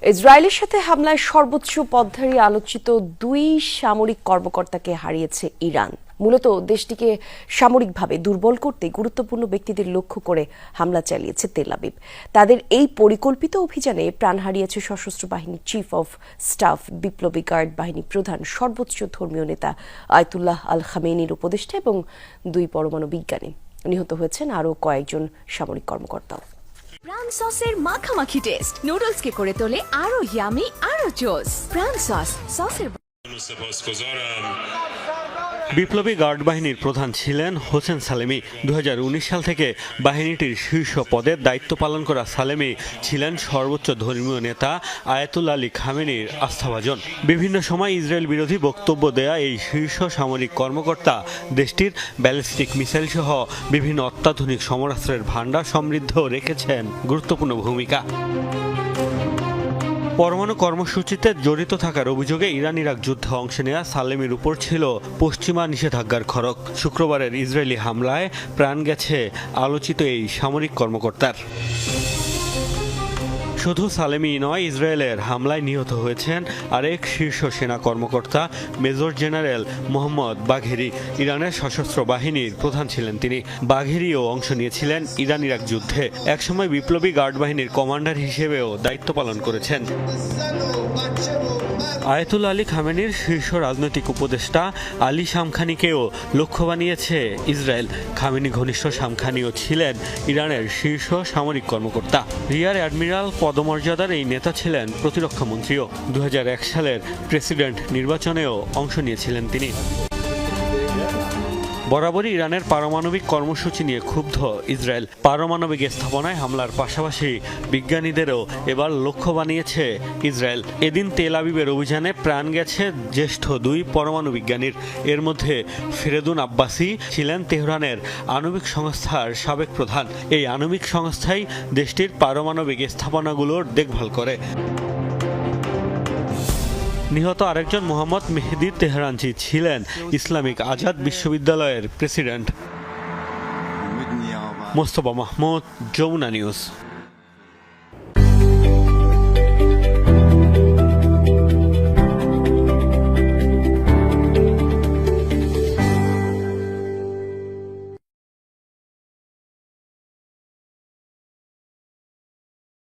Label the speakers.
Speaker 1: ইসরায়েলের সাথে হামলায় সর্বোচ্চ পদধারী আলোচিত দুই সামরিক কর্মকর্তাকে হারিয়েছে ইরান। মূলত দেশটিকে সামরিকভাবে দুর্বল করতে গুরুত্বপূর্ণ ব্যক্তিদের লক্ষ্য করে হামলা চালিয়েছে তেল আবিব। তাদের এই পরিকল্পিত অভিযানে প্রাণ হারিয়েছে সশস্ত্র বাহিনীর চিফ অফ স্টাফ, বিপ্লবী গার্ড বাহিনী প্রধান, সর্বোচ্চ ধর্মীয় নেতা আয়াতুল্লাহ আল খামেনির উপদেষ্টা এবং দুই পরমাণু বিজ্ঞানী। নিহত হয়েছেন আরও কয়েকজন সামরিক কর্মকর্তাও।
Speaker 2: প্রাণ সসের মাখামাখি টেস্ট নুডলসকে করে তোলে আরো ইয়ামি আরো জোস। প্রাণ সসের
Speaker 3: বিপ্লবী গার্ড বাহিনীর প্রধান ছিলেন হোসেন সালেমি। 2019 সাল থেকে বাহিনীটির শীর্ষ পদে দায়িত্ব পালন করা সালেমি ছিলেন সর্বোচ্চ ধর্মীয় নেতা আয়াতুল্লাহ আলী খামেনির আস্থাভাজন। বিভিন্ন সময় ইসরায়েল বিরোধী বক্তব্য দেয়া এই শীর্ষ সামরিক কর্মকর্তা দেশটির ব্যালিস্টিক মিসাইল সহ বিভিন্ন অত্যাধুনিক সমরাস্ত্রের ভান্ডার সমৃদ্ধ রেখেছেন গুরুত্বপূর্ণ ভূমিকা। পরমাণু কর্মসূচিতে জড়িত থাকার অভিযোগে ইরান ইরাক যুদ্ধে অংশ নেওয়া সালেমির উপর ছিল পশ্চিমা নিষেধাজ্ঞার খড়গ। শুক্রবারের ইসরায়েলি হামলায় প্রাণ গেছে আলোচিত এই সামরিক কর্মকর্তার। শুধু সালেমি নয়, ইসরায়েলের হামলায় নিহত হয়েছেন আরেক শীর্ষ সেনা কর্মকর্তা মেজর জেনারেল মোহাম্মদ বাঘেরি। ইরানের সশস্ত্র বাহিনীর প্রধান ছিলেন তিনি। বাঘেরিও অংশ নিয়েছিলেন ইরান ইরাক যুদ্ধে। একসময় বিপ্লবী গার্ড বাহিনীর কমান্ডার হিসেবেও দায়িত্ব পালন করেছেন। আয়াতুল্লাহ আলী খামেনির শীর্ষ রাজনৈতিক উপদেষ্টা আলী শামখানিকেও লক্ষ্য বানিয়েছে ইসরায়েল। খামেনি ঘনিষ্ঠ শামখানিও ছিলেন ইরানের শীর্ষ সামরিক কর্মকর্তা। রিয়ার অ্যাডমিরাল পদমর্যাদার এই নেতা ছিলেন প্রতিরক্ষা মন্ত্রীও। 2001 সালের প্রেসিডেন্ট নির্বাচনেও অংশ নিয়েছিলেন তিনি। বরাবরই ইরানের পারমাণবিক কর্মসূচি নিয়ে ক্ষুব্ধ ইসরায়েল। পারমাণবিক স্থাপনায় হামলার পাশাপাশি বিজ্ঞানীদেরও এবার লক্ষ্য বানিয়েছে ইসরায়েল। এদিন তেল আবিবের অভিযানে প্রাণ গেছে জ্যেষ্ঠ দুই পরমাণু বিজ্ঞানীর। এর মধ্যে ফেরেদুন আব্বাসি ছিলেন তেহরানের আণবিক সংস্থার সাবেক প্রধান। এই আণবিক সংস্থাই দেশটির পারমাণবিক স্থাপনাগুলোর দেখভাল করে। নিহত আরেকজন মোহাম্মদ মেহেদি তেহরানচি ছিলেন ইসলামিক আজাদ বিশ্ববিদ্যালয়ের প্রেসিডেন্ট। মোস্তফা মাহমুদ, যমুনা নিউজ।